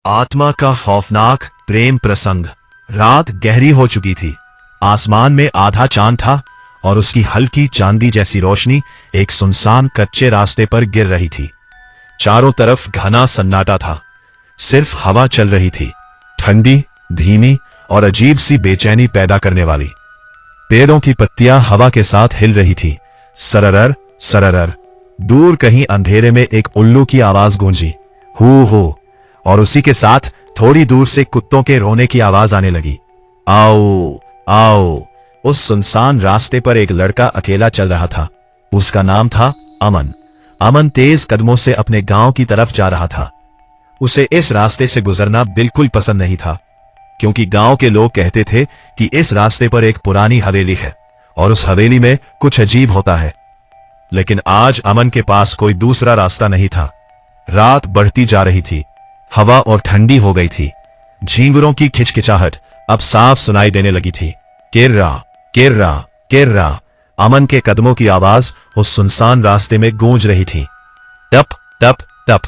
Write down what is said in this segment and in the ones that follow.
आत्मा का खौफनाक प्रेम प्रसंग। रात गहरी हो चुकी थी। आसमान में आधा चांद था और उसकी हल्की चांदी जैसी रोशनी एक सुनसान कच्चे रास्ते पर गिर रही थी। चारों तरफ घना सन्नाटा था। सिर्फ हवा चल रही थी, ठंडी, धीमी और अजीब सी बेचैनी पैदा करने वाली। पेड़ों की पत्तियां हवा के साथ हिल रही थी। सररर सररर। दूर कहीं अंधेरे में एक उल्लू की आवाज गूंजी, हू हू, और उसी के साथ थोड़ी दूर से कुत्तों के रोने की आवाज आने लगी। आओ आओ। उस सुनसान रास्ते पर एक लड़का अकेला चल रहा था। उसका नाम था अमन। अमन तेज कदमों से अपने गांव की तरफ जा रहा था। उसे इस रास्ते से गुजरना बिल्कुल पसंद नहीं था, क्योंकि गांव के लोग कहते थे कि इस रास्ते पर एक पुरानी हवेली है और उस हवेली में कुछ अजीब होता है। लेकिन आज अमन के पास कोई दूसरा रास्ता नहीं था। रात बढ़ती जा रही थी, हवा और ठंडी हो गई थी। झींगुरों की खिचखिचाहट अब साफ सुनाई देने लगी थी। किर्रा किर्रा किर्रा। अमन के कदमों की आवाज उस सुनसान रास्ते में गूंज रही थी। टप टप टप।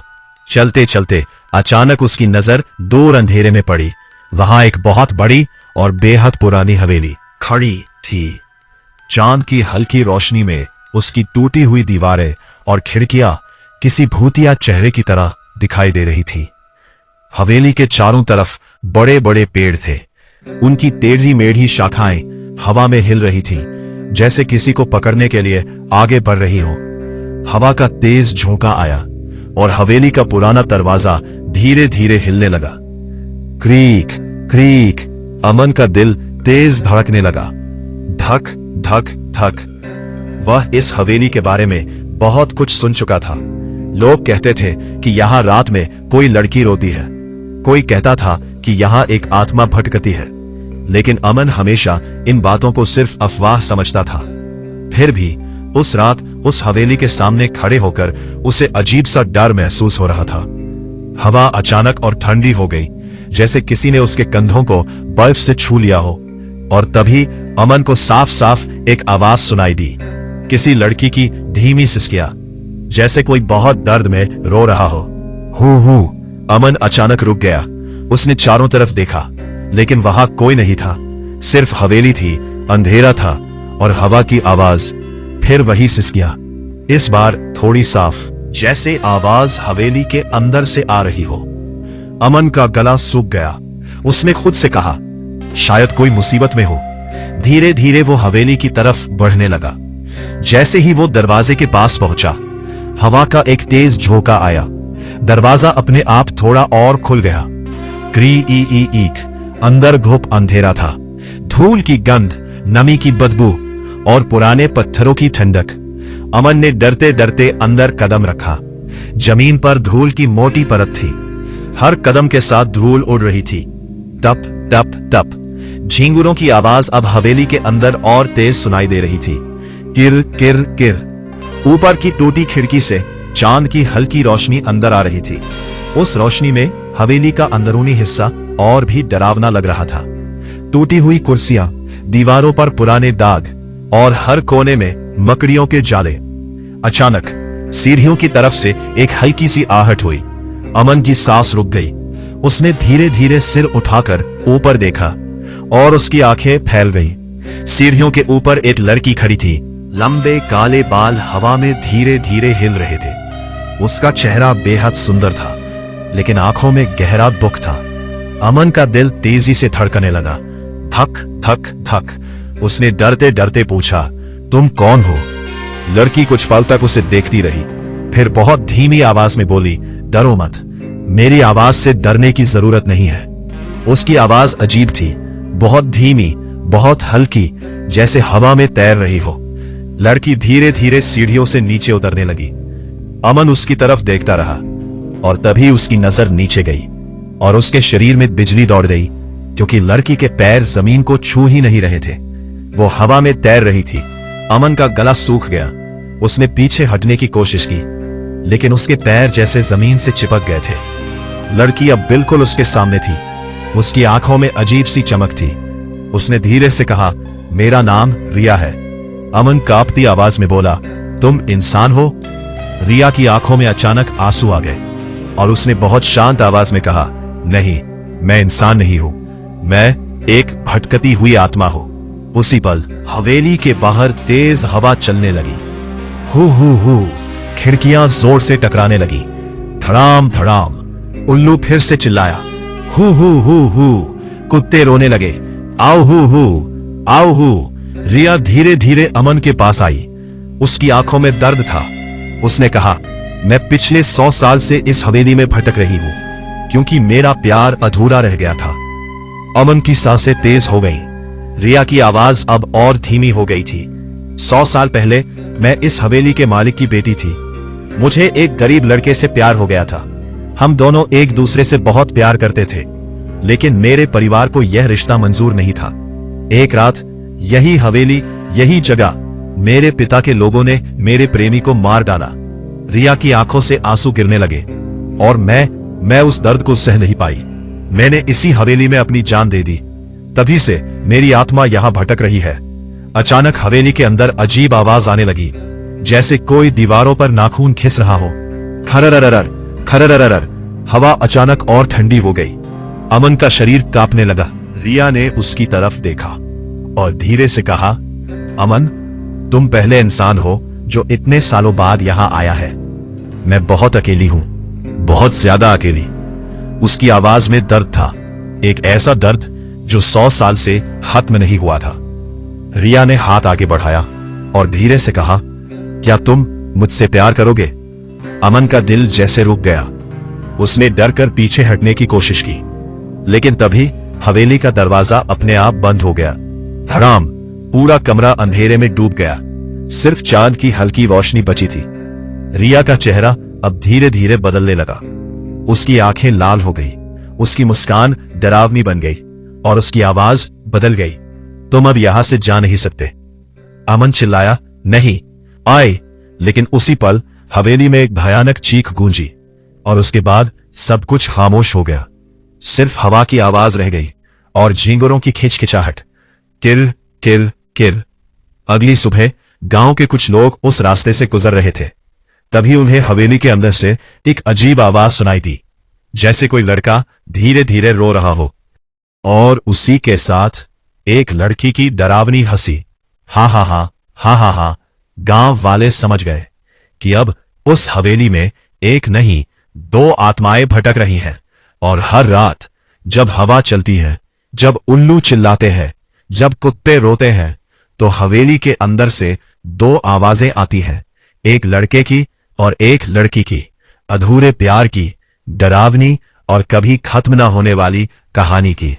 चलते चलते अचानक उसकी नजर दूर अंधेरे में पड़ी। वहां एक बहुत बड़ी और बेहद पुरानी हवेली खड़ी थी। चांद की हल्की रोशनी में उसकी टूटी हुई दीवारें और खिड़कियां किसी भूतिया चेहरे की तरह दिखाई दे रही थी। हवेली के चारों तरफ बड़े बड़े पेड़ थे। उनकी टेढ़ी मेढ़ी शाखाएं हवा में हिल रही थी, जैसे किसी को पकड़ने के लिए आगे बढ़ रही हो। हवा का तेज झोंका आया और हवेली का पुराना दरवाजा धीरे धीरे हिलने लगा। Creek creek. अमन का दिल तेज धड़कने लगा। धक धक धक। वह इस हवेली के बारे में बहुत कुछ सुन चुका था। लोग कहते थे कि यहां रात में कोई लड़की रोती है। कोई कहता था कि यहां एक आत्मा भटकती है। लेकिन अमन हमेशा इन बातों को सिर्फ अफवाह समझता था। फिर भी उस रात उस हवेली के सामने खड़े होकर उसे अजीब सा डर महसूस हो रहा था। हवा अचानक और ठंडी हो गई, जैसे किसी ने उसके कंधों को बर्फ से छू लिया हो। और तभी अमन को साफ साफ एक आवाज सुनाई दी, किसी लड़की की धीमी सिसकियां, जैसे कोई बहुत दर्द में रो रहा हो। हू। अमन अचानक रुक गया। उसने चारों तरफ देखा, लेकिन वहां कोई नहीं था। सिर्फ हवेली थी, अंधेरा था और हवा की आवाज। फिर वही सिसकियां, इस बार थोड़ी साफ, जैसे आवाज हवेली के अंदर से आ रही हो। अमन का गला सूख गया। उसने खुद से कहा, शायद कोई मुसीबत में हो। धीरे धीरे वो हवेली की तरफ बढ़ने लगा। जैसे ही वो दरवाजे के पास पहुंचा, हवा का एक तेज झोंका आया। दरवाजा अपने आप थोड़ा और खुल गया। क्री ई ई ईक। अंदर घुप अंधेरा था। धूल की गंध, नमी की बदबू और पुराने पत्थरों की ठंडक। अमन ने डरते डरते अंदर कदम रखा। जमीन पर धूल की मोटी परत थी। हर कदम के साथ धूल उड़ रही थी। टप टप टप। झींगुरों की आवाज अब हवेली के अंदर और तेज सुनाई दे रही थी। किर किर किर। ऊपर की टूटी खिड़की से चांद की हल्की रोशनी अंदर आ रही थी। उस रोशनी में हवेली का अंदरूनी हिस्सा और भी डरावना लग रहा था। टूटी हुई कुर्सियां, दीवारों पर पुराने दाग और हर कोने में मकड़ियों के जाले। अचानक सीढ़ियों की तरफ से एक हल्की सी आहट हुई। अमन की सांस रुक गई। उसने धीरे धीरे सिर उठाकर ऊपर देखा और उसकी आंखें फैल गई। सीढ़ियों के ऊपर एक लड़की खड़ी थी। लंबे काले बाल हवा में धीरे धीरे हिल रहे थे। उसका चेहरा बेहद सुंदर था, लेकिन आंखों में गहरा दुख था। अमन का दिल तेजी से धड़कने लगा। धक धक धक। उसने डरते डरते पूछा, तुम कौन हो? लड़की कुछ पल तक उसे देखती रही, फिर बहुत धीमी आवाज में बोली, डरो मत, मेरी आवाज से डरने की जरूरत नहीं है। उसकी आवाज अजीब थी, बहुत धीमी, बहुत हल्की, जैसे हवा में तैर रही हो। लड़की धीरे धीरे सीढ़ियों से नीचे उतरने लगी। अमन उसकी तरफ देखता रहा और तभी उसकी नजर नीचे गई और उसके शरीर में बिजली दौड़ गई, क्योंकि लड़की के पैर जमीन को छू ही नहीं रहे थे। वो हवा में तैर रही थी। अमन का गला सूख गया। उसने पीछे हटने की कोशिश की, लेकिन उसके पैर जैसे जमीन से चिपक गए थे। लड़की अब बिल्कुल उसके सामने थी। उसकी आंखों में अजीब सी चमक थी। उसने धीरे से कहा, मेरा नाम रिया है। अमन कांपती आवाज में बोला, तुम इंसान हो? रिया की आंखों में अचानक आंसू आ गए और उसने बहुत शांत आवाज में कहा, नहीं, मैं इंसान नहीं हूं, मैं एक भटकती हुई आत्मा हूं। उसी पल हवेली के बाहर तेज हवा चलने लगी। हु खिड़कियां जोर से टकराने लगी। धड़ाम धड़ाम। उल्लू फिर से चिल्लाया। हु कुत्ते रोने लगे। आओ हु। रिया धीरे धीरे अमन के पास आई। उसकी आंखों में दर्द था। उसने कहा, मैं पिछले 100 साल से इस हवेली में भटक रही हूं क्योंकि मेरा प्यार अधूरा रह गया था। अमन की सांसें तेज हो गईं। रिया की आवाज अब और धीमी हो गई थी। 100 साल पहले मैं इस हवेली के मालिक की बेटी थी। मुझे एक गरीब लड़के से प्यार हो गया था। हम दोनों एक दूसरे से बहुत प्यार करते थे, लेकिन मेरे परिवार को यह रिश्ता मंजूर नहीं था। एक रात यही हवेली, यही जगह, मेरे पिता के लोगों ने मेरे प्रेमी को मार डाला। रिया की आंखों से आंसू गिरने लगे और मैं उस दर्द को सह नहीं पाई। मैंने इसी हवेली में अपनी जान दे दी। तभी से मेरी आत्मा यहां भटक रही है। अचानक हवेली के अंदर अजीब आवाज आने लगी, जैसे कोई दीवारों पर नाखून घिस रहा हो। खररररर। हवा अचानक और ठंडी हो गई। अमन का शरीर कांपने लगा। रिया ने उसकी तरफ देखा और धीरे से कहा, अमन, तुम पहले इंसान हो जो इतने सालों बाद यहां आया है। मैं बहुत अकेली हूं, बहुत ज्यादा अकेली। उसकी आवाज में दर्द था, एक ऐसा दर्द जो 100 साल से खत्म नहीं हुआ था। रिया ने हाथ आगे बढ़ाया और धीरे से कहा, क्या तुम मुझसे प्यार करोगे? अमन का दिल जैसे रुक गया। उसने डर कर पीछे हटने की कोशिश की, लेकिन तभी हवेली का दरवाजा अपने आप बंद हो गया। धड़ाम। पूरा कमरा अंधेरे में डूब गया। सिर्फ चांद की हल्की रोशनी बची थी। रिया का चेहरा अब धीरे धीरे बदलने लगा। उसकी आंखें लाल हो गई, उसकी मुस्कान डरावनी बन गई और उसकी आवाज बदल गई। तुम अब यहां से जा नहीं सकते। अमन चिल्लाया, नहीं, आए। लेकिन उसी पल हवेली में एक भयानक चीख गूंजी और उसके बाद सब कुछ खामोश हो गया। सिर्फ हवा की आवाज रह गई और झींगुरों की खिचखिचाहट। किर किर किर। अगली सुबह गांव के कुछ लोग उस रास्ते से गुजर रहे थे। तभी उन्हें हवेली के अंदर से एक अजीब आवाज सुनाई दी, जैसे कोई लड़का धीरे धीरे रो रहा हो। और उसी के साथ एक लड़की की डरावनी हंसी। हा। गांव वाले समझ गए कि अब उस हवेली में एक नहीं, 2 आत्माएं भटक रही हैं। और हर रात जब हवा चलती है, जब उल्लू चिल्लाते हैं, जब कुत्ते रोते हैं, तो हवेली के अंदर से 2 आवाजें आती हैं, एक लड़के की और एक लड़की की, अधूरे प्यार की, डरावनी और कभी खत्म न होने वाली कहानी की।